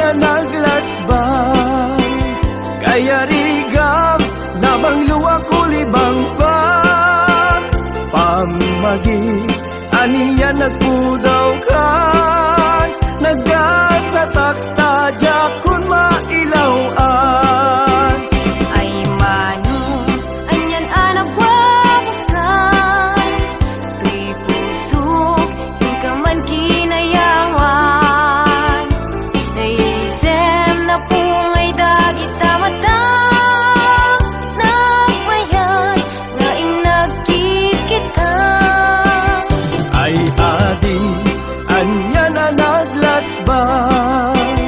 na naglasbang, kaya rigam nabang luwa kulibang pa. Pamagi aniya nagpudaw ka, nagasatakta jakun mailawan. Ay mano, anyan anak wabukan, tuy puso, yung ka man kinayawan. Naisem na pungay dagit tamatang, nagbayad na inagkikit ka. Ay adi, anya na naglasbang,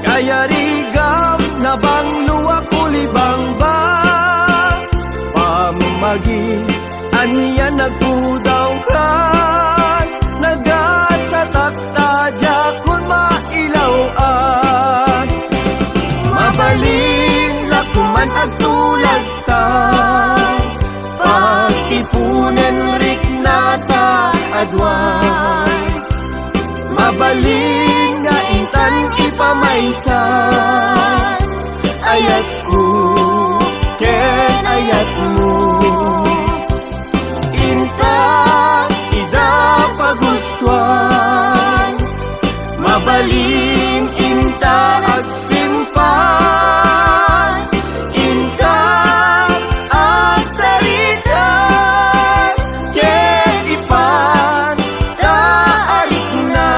kaya rigam na bang luwa kulibang ba. Pamagi, anya nagpudaw ka, nagasatakta jakun mailawan. Mabalin lakuman agtulag ta, pagtipunan rik nata adwan. Mabalin nga intan ipamaysan, ayat ko ken ayat mo. Inta ida pagustuhan, mabalin inta agsimpan. Inta agsaritan, ken ipan taariknan.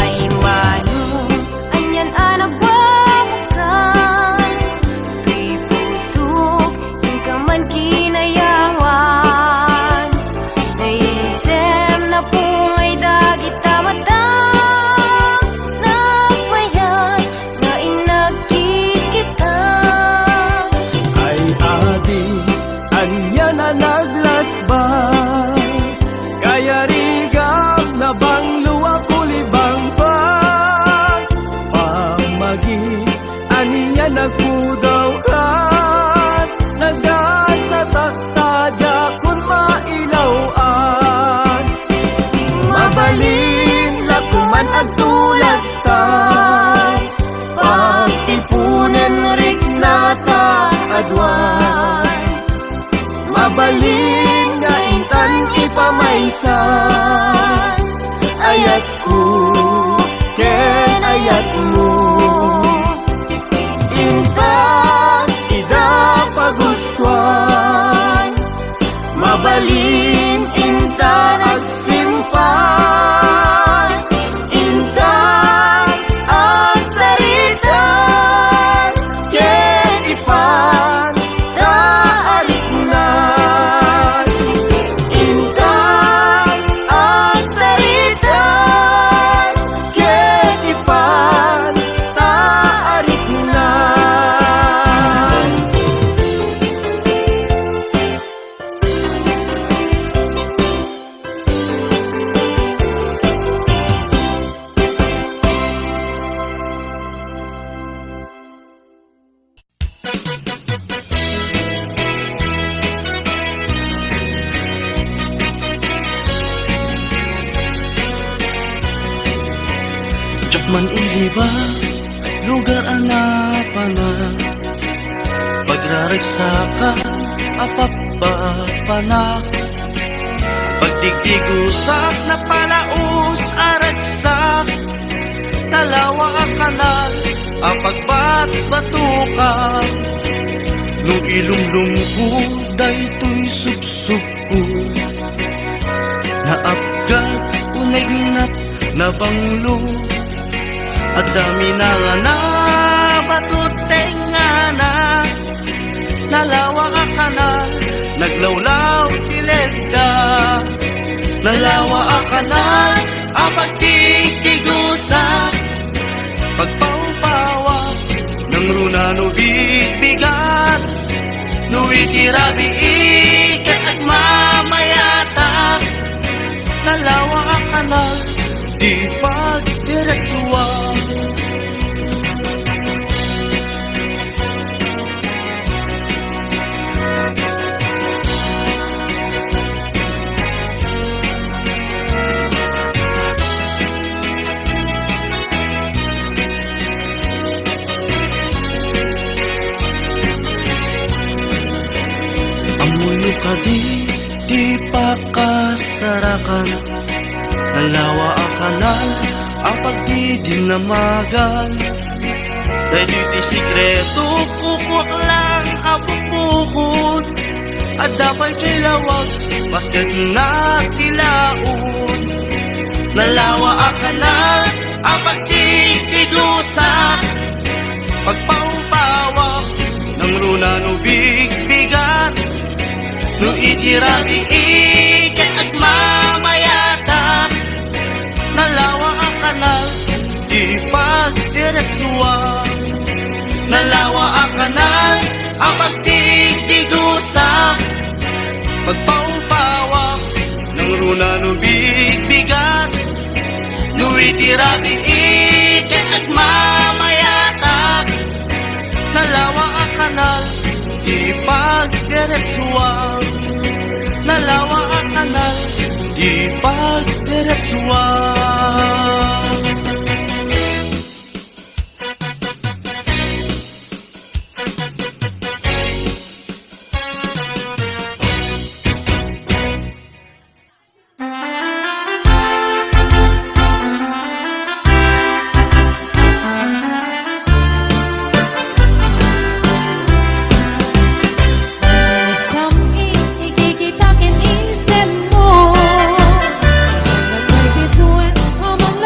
Ay mano, anyan anak wabukan, tuy puso, yung ka man kinayawan. Naisem na pungay dagit tamatang, nagbayad na inagkikit ka. Ay adi, anya na naglasbang, kaya rigam na bang luwa kulibang pa. Pamagi, aniya nagpudaw ka, nagasatakta jakun mailawan. Mabalin lakuman agtulag ta, pagtipunan rik nata adwan. Mabalin nga intan ipamaysan, ayat ko ken ayat mo. Inta ida pagustuhan, mabalin inta agsimpan. Inta agsaritan, ken ipan taariknan. Inta agsaritan, ken ipan taariknan. Man iliba, lugar anapana, pagraragsakan, apapapana, pagdigigusak na palaus aragsak, talawa kanal, apagbat-batukan, no ilumlumpo, daytoy subsubko, naapgat, unegnat, nabanglo, at dami na nga na batuteng na nalawa ka kanal, naglawlaw tilegda, nalawa ka kanal, apagtigigusa, pagpaupawa ng runano bigbigat, nuwitirabi ikat at mamayata. di pagdiretsuhan. Amuyo ka di pa kasarakan. Nalawa ang kanal, ang pagdidinamagan. Dahil ito'y sikreto, kukwak lang ang bubukod. At dapat kay lawag, basta't natilaon. Nalawa ang kanal, ang pagdidilusak. Pagpaumpawak ng runa no bigbigat. No itirami ikat at mamayata. Nalawa ang kanal, di pagdiretsuhan. Nalawa ang kanal, ang pagdidigusa. Pagpaumpawak ng runa no bigbigat. No itirami ikat at mamayata. Nalawa ang kanal, di pagdiretsuhan. Nalawa ang kanal, di pagdiretsuhan. Isang ikikitakin isip mo. Sa nagay bituin, mamang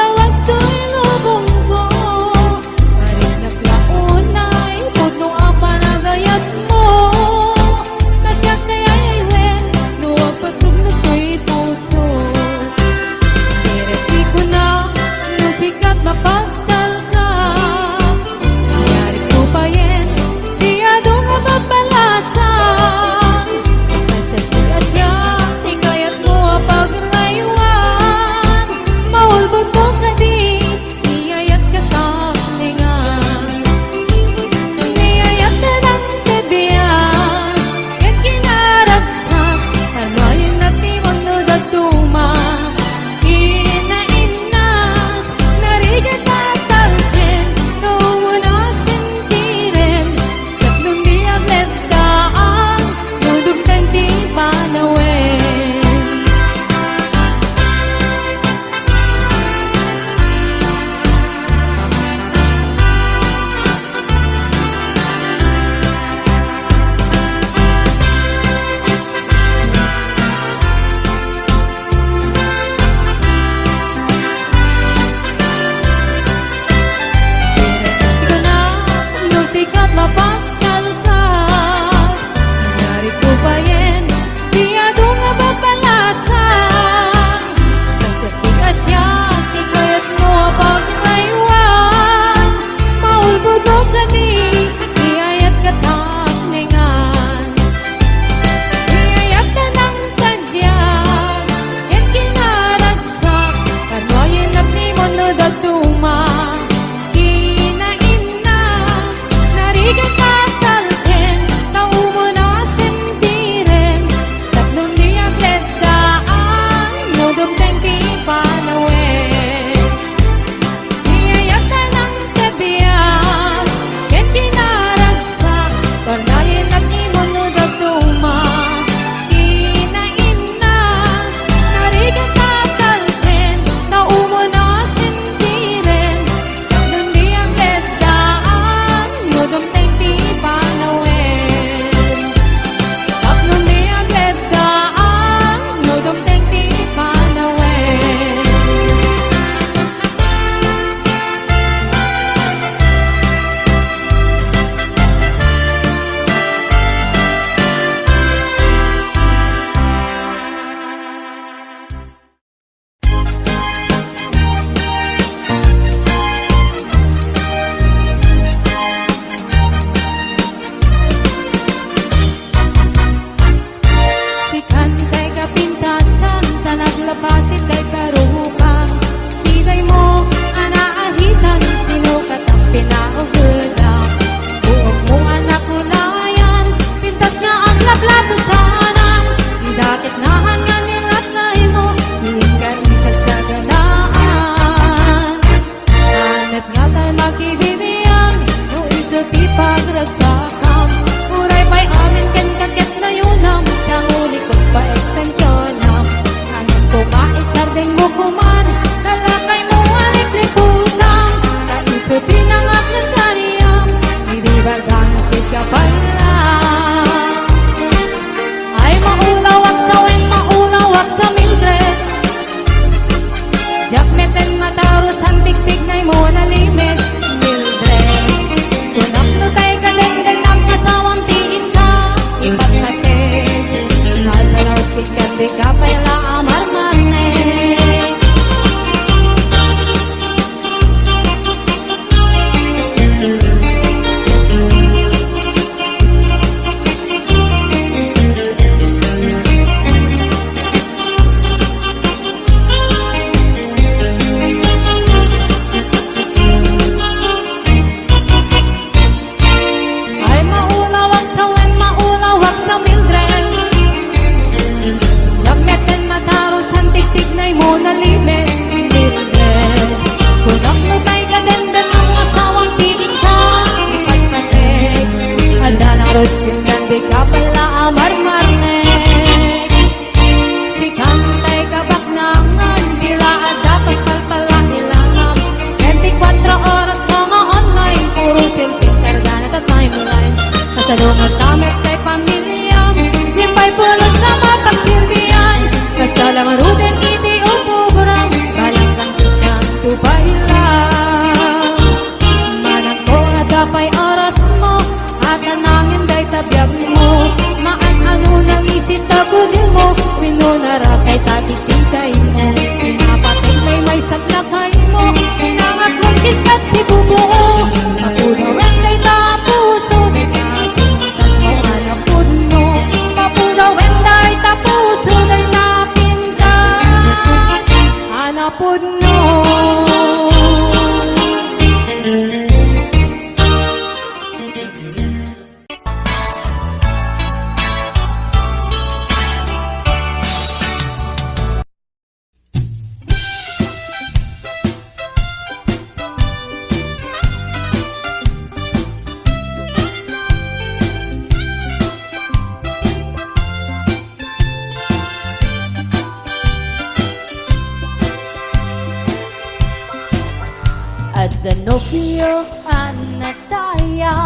Danubyo anataya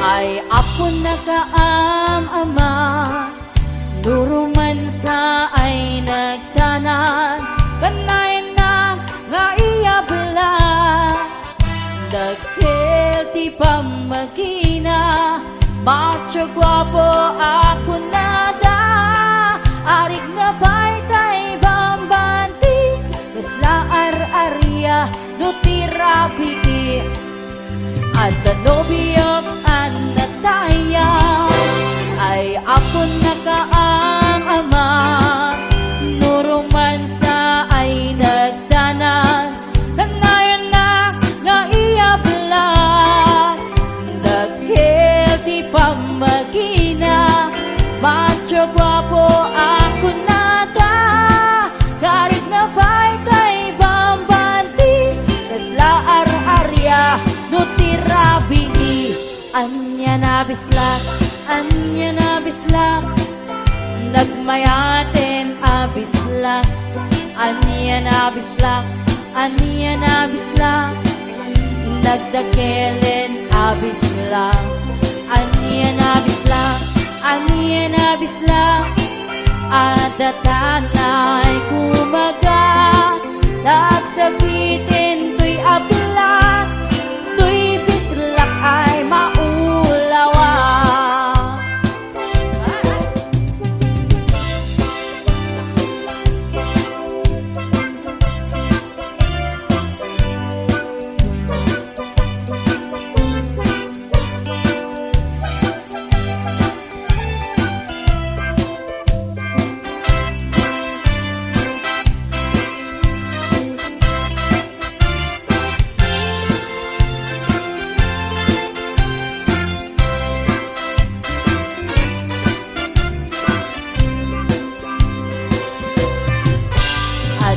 ay ako nakaam-ama, nuruman sa ay nagtanan, kanay na nga iyabla, dagkel ti pamagina, macho gwapo ako nada, arik na baytay bambanti, kasla ar-arya no tirabi at danubyo anataya ay ako nakaam-ama, nuruman sa ay nagdanan, kanayan na nga iyabla, dagkel ti pamagina, macho gwapo ako nada, karit na baytay bambanti, kasla ar-arya no tirabi anya na bislak, anya na bislak, nagmayaten abislak, anya na bislak, anya na bislak, nagdakelen abislak, anya na bislak, anya na bislak, adatanay kumaga, nagsakitin to'y ablak, to'y bislak ay maulawa.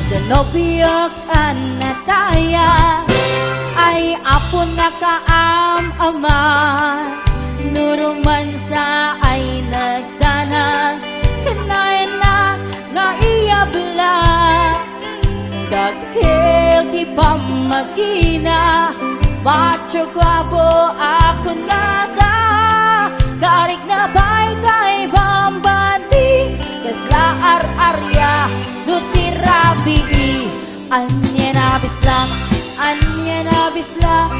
Danubyo anataya ay apo nakaam-ama, nuruman sa ay nagdanan, kanayan na nga iyabla, dagkel ti pamagina, macho gwapo ako nada, karik na baytay bambanti, kasla ar-arya no tirabi, anya na bislak, anya na bislak,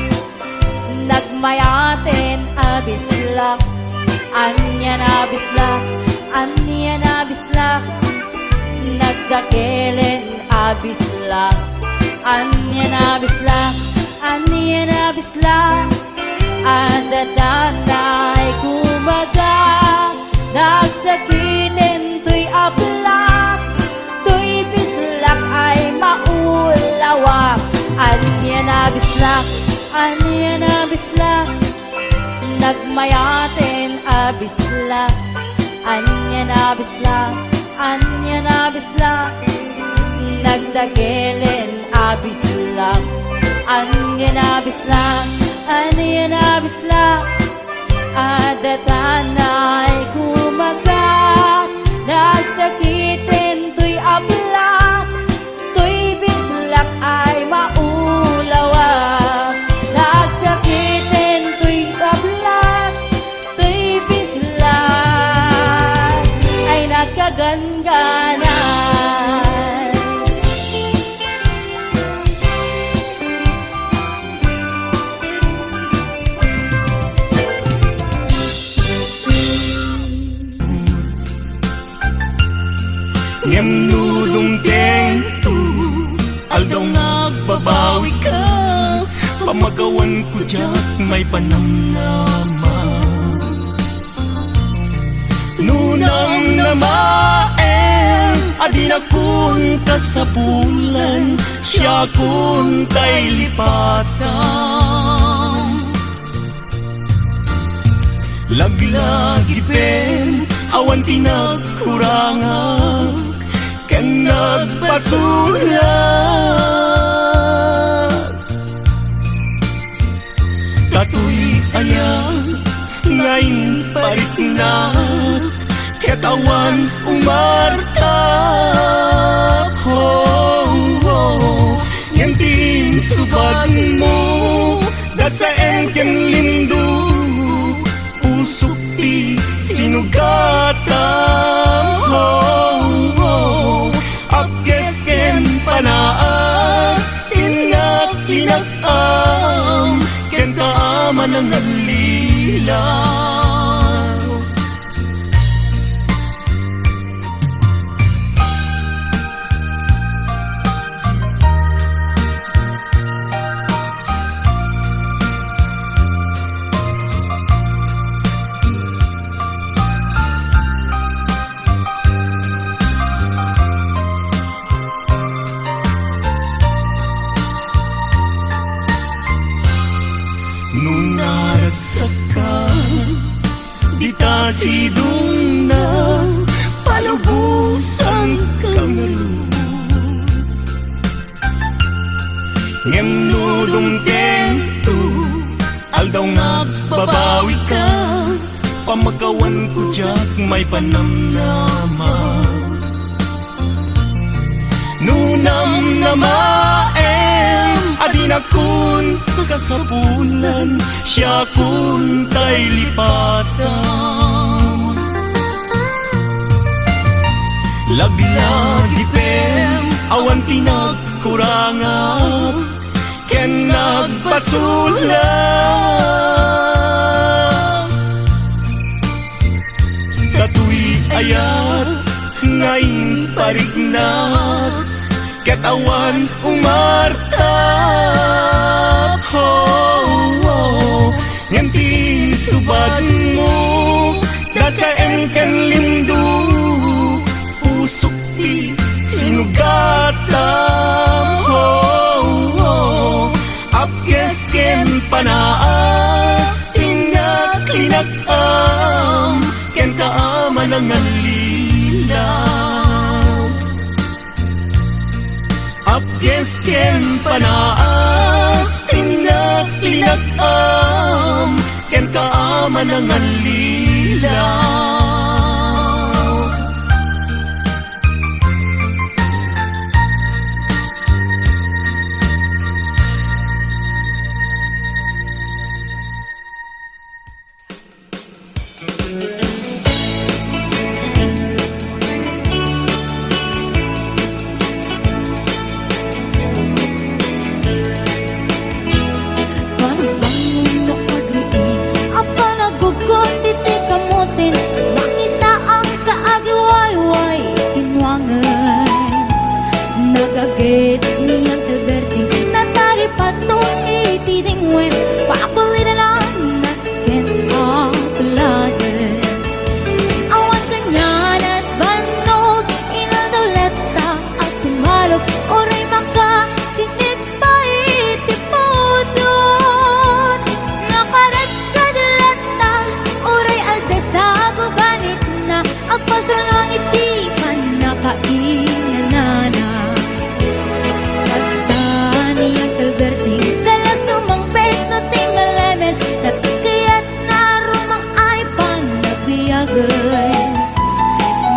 nagmayaten abislak, anya na bislak, anya na bislak, nagdakelen abislak, anya na bislak, anya na bislak, adatanay kumaga, nagsakitin to'y ablak, to'y bislak ay maulawak, anya na bislak, anya na bislak, nagmayaten abislak, anya na bislak, anya na bislak, nagdagelen abislak, anya na bislak, anya na bislak, adatanay kumagat, nagsakitin to'y ablak, to'y bislak ay maulawa, nagsakitin to'y ablak, to'y bislak ay nagkagangganan. Ngem nudong tento, aldaw nagbabawi ka, pamagawan ko dyak may panamnaman. Nunang namaen, adi na kun kasapulan, siya kun tay lipatan. Laglagi pen, awan tinagkurangan, ken nagpasulat. Katoy ayang ngayon parit na, katawan umartap. Yan din subad mo, sinugatam Apkes ken panaas Tinak linakam Ken kaaman ang naglilaw Nung naragsak ka, di ta sidong na palubusan kang ngem nulong tento, aldaw nga babawi ka, pamagawan ko jak may panamnama. Nunam namaem, adin akun kasapulan, siya kun tay lipatan. Laglag ipem, awan tinagkurangat, ken nagpasulat. Katuy ayat, ngayon parignat, katawan umartap. Nganting subad mo, nasa engkan lindu, pusok di sinugatam. Apkes ken panaas, tingak linakam, ken kaaman ang nalilaw. Apkes ken panaas, tingak linakam, ken kaaman ang nalilaw. Nagagit niyang Alberti Natari patong itidingwen Pakuli na lang nasken ang tulade Awan kanyan at bandog Inaldoleta at sumalog Oray maka sinig pa itipudon Nakarat kadalata Oray aldesago banit na Agpastro ng itipan Nakainanana Alberting sala sumang peto tingalemen Tapikayat na rumang ay panagbiagay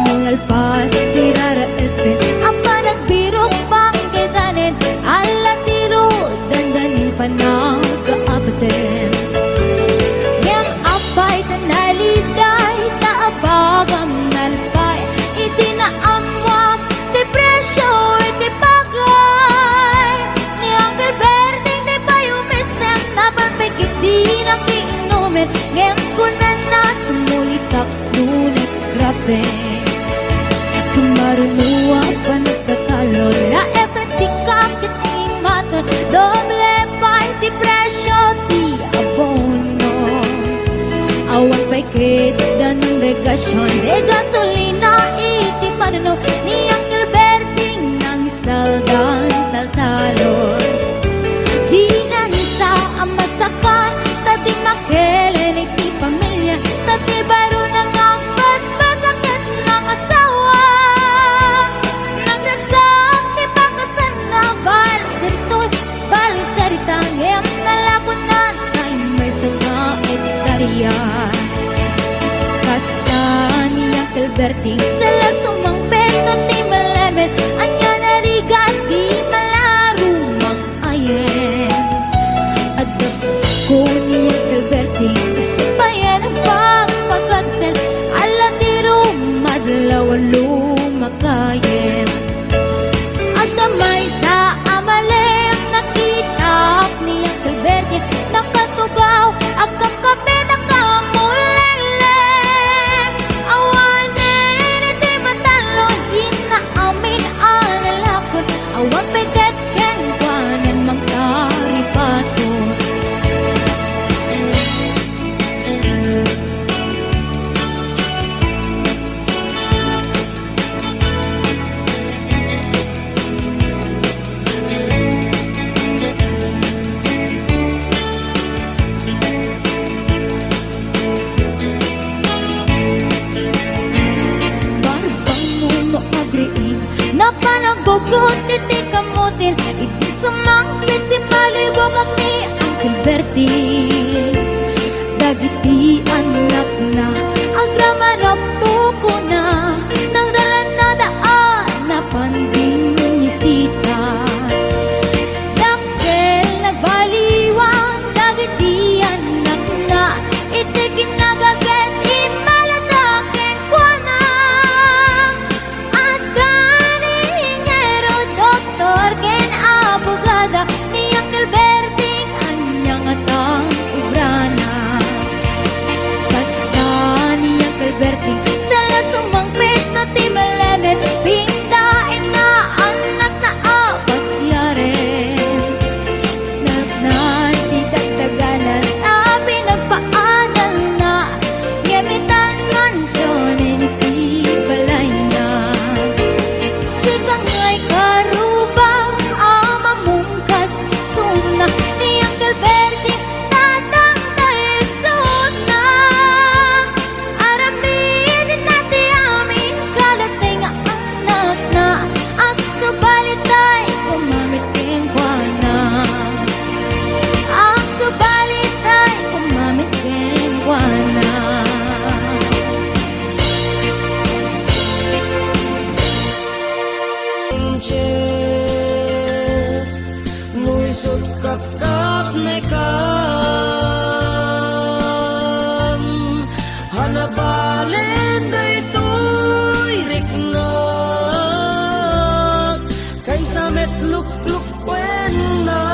Mungalpas tirara elpen Apa nagbirok pang kedanen Ala tiro dandanin panagkaabaten Yang apay tanaliday Taapagam nalpay Itinaamwak Depresyo itipagay Berding de payo mesem na pagpikit di nakiinumin Ngayon ko na nasumulitak lunex grabe Sumarunuwa pa nagtatalon Na efensi kakit imaton Doble pa'y depresyo di abono Awan pa'y kita ng regasyon De gasolina iti panano Ni Uncle Berding nang isaldan taltalon Di na nisa ang masakan Tati makelen iti pamilya Tati baro nang ang basbasakit ng asawa Nagragsak ti pakasan na balisaritang Ngayam nalakunan ay may sanga etarya Kasta niya Alberting sala sumang peto ti malemen Anya narigat di malarumang ayen Adap ko niya Alberting Subayan ang pagpagkansen Ala nagbugot, iti kamutin, iti sumangkit si malibog at ni Uncle Bertie. Dagiti anak na, agrama na puko na, nang daran na daan na panding misita. Dakkel nagbaliwan, dagiti anak na, iti kinagaget, imalatakin kwa na. At kaningero, doktor, ken abogada, ni Uncle Berting, anyang atang ibrana. Basta ni Uncle Berting, sala sumangpit na timelemet, pindain na anak na awas yaren. Nagnan di dagdaganan, pinagpaanan na, gamitan yan siya iti balay na. Sikang ay karuba, mamungkat suna, ni Uncle Berting, tatang taisod na. Aramin natin amin, kalatay nga anak na, at subalit ay kumamit king buwana. Ang subalit ay kumamit king buwana. Inches, muy sukakap na kam, hanapalin na ito'y riknak, kaysa metluk-luk kwenak.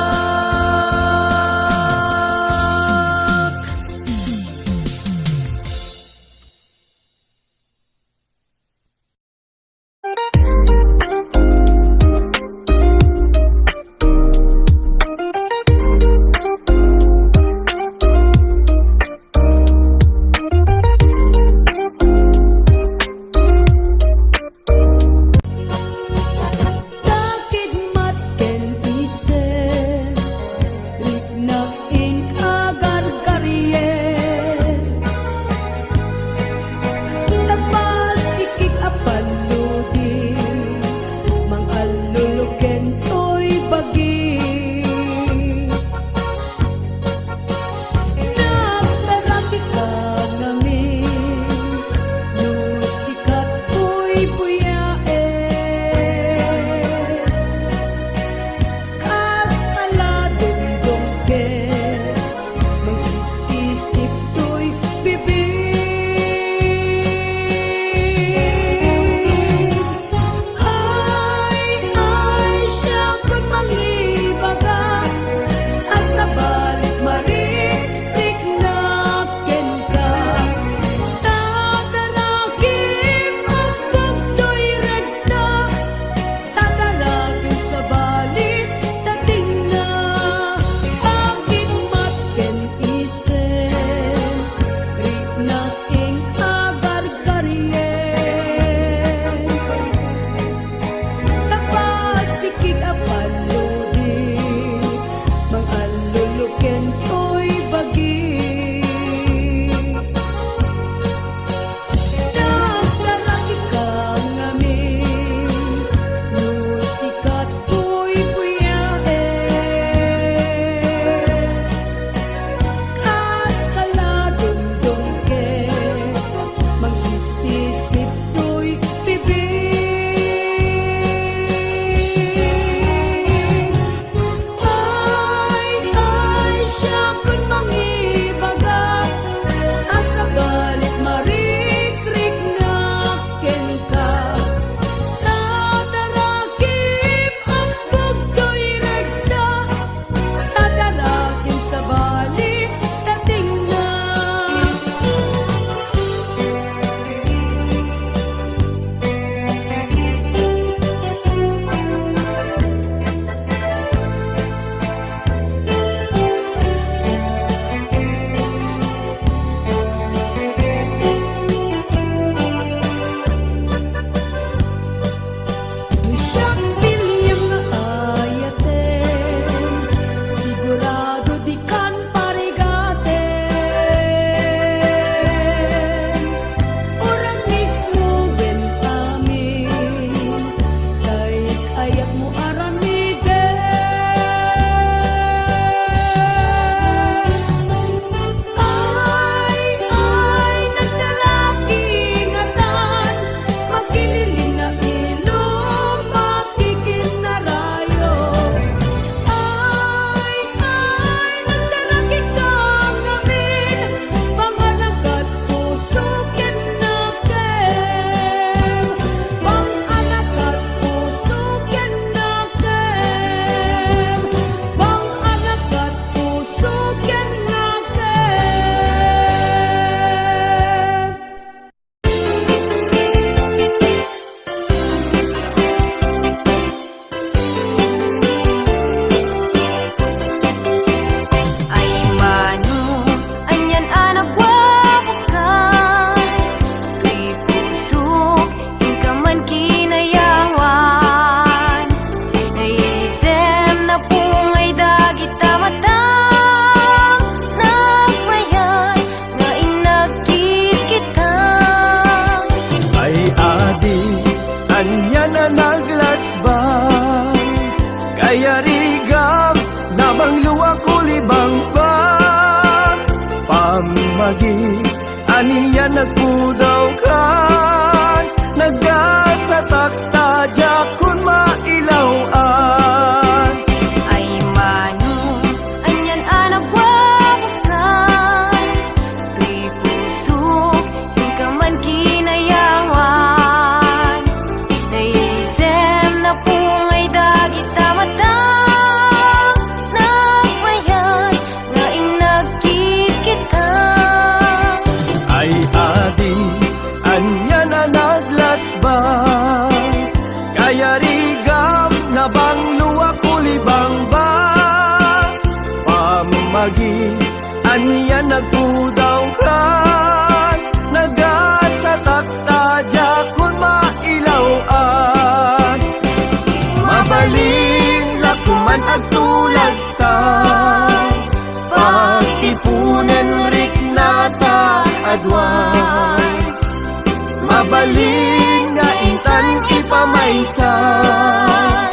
pamaysan.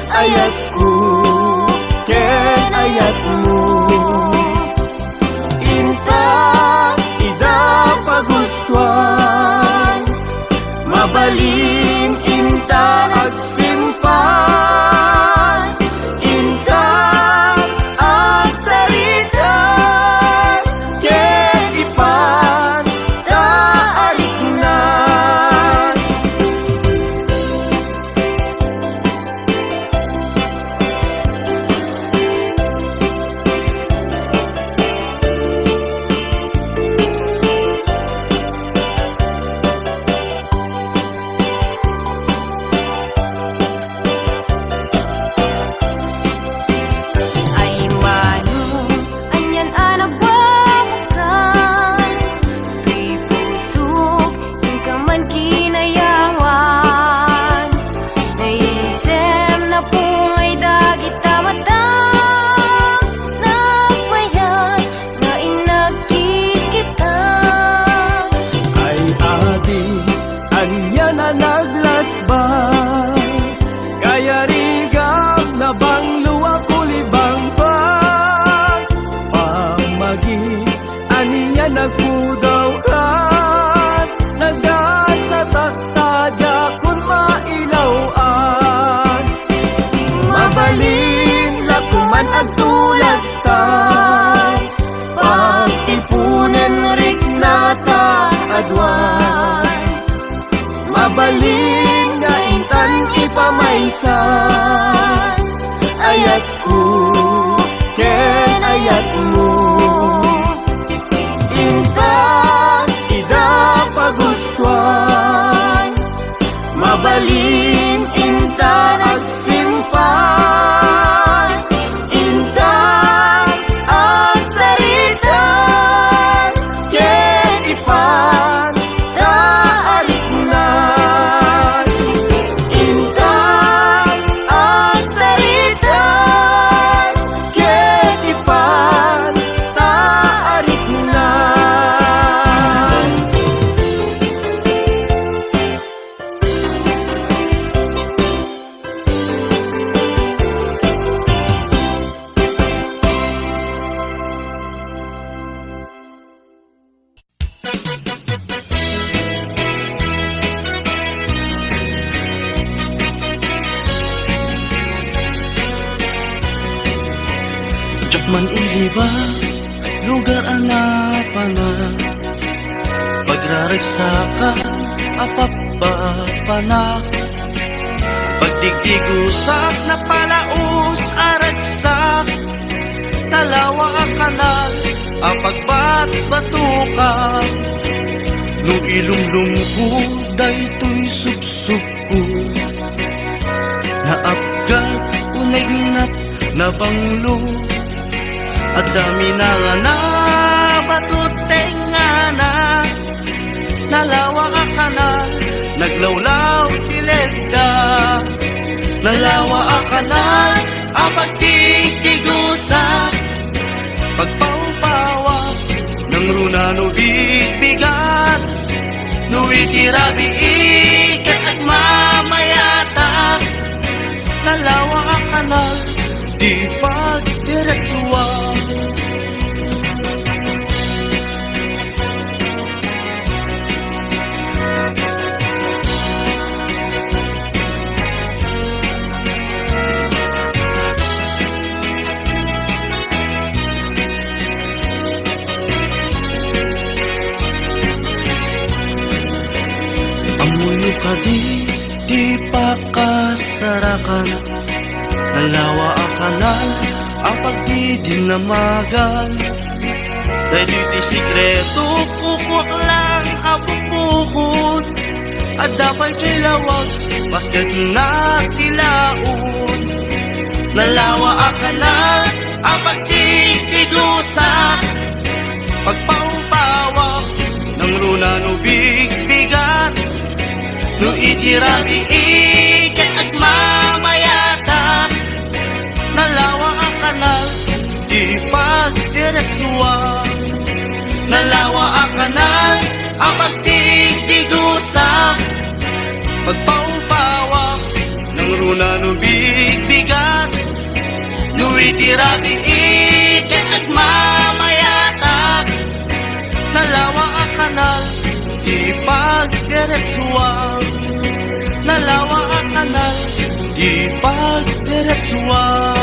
Ayat ko, ken ayat mo. Inta, ida pagustuhan. Mabalin, inta agsimpan. Inta, agsarita. Ken ipan, taarik na. Ay mano, anyan anagwawakan. Kay puso, yung ka man kinayawan. Naisem na pungay dagit mata. Nagbayad, nga inagkikita. Ay adi, anya na naglasbay. Kaya rigam na bang luwa kulibang ba? Pamagi, aniya nagpudaw ka. Nagasatakadya kung mailawan. Mabalin, lakuman agtulad ta. Pagtipunan rik nata adwan. Mabalin nga intan ipamaysan. Ayat ko, ken ayat mo. Inta, ida pagustuhan. Mabalin, inta agsimpan. Inta, agsaritan. Ken ipan, taarik na. Inta, agsaritan. Ken ipan, taarik na. Man iliba, lugar anapanan. Pagraragsakan, apapapanak. Pagdigigusak na palaus aragsak. Talawa ang kanal, apagbat-batukan. No ilumlumko, daytoy subsuko. Naapgat, unagnat, nabanglo. At dami na nga na batuteng nga na. Nalawa ka kanal, naglawlaw tilegda. Nalawa ka kanal, apagtigtigusa. Pagpaupawa ng runa no bigbigat. No itirabi ikat at mamayata. Nalawa ka kanal, di pagdiretsuwa. Amuyo ka di pakasarakan. Nalawa ang kanal, ang pagdidinamagan. Dahil dito'y sikreto, kukot lang apupukot. At dapat kay lawag, basta't natilaon. Nalawa ang kanal, ang pagdidigusa. Pagpaupawak ng runa no bigbigat. No itirabi ikat at mamayata. Nalawa ang kanal, di pagdiretsuwa. Nalawa ang kanal, ang pagdidigusa. Pagpaupawa Una no bigbigat No itirami iket at mamayatak Nalawa ang kanal Di pagdiretsuang Nalawa ang kanal Di pagdiretsuang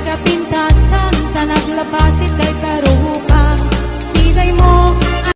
Kapintasan, tanag labasit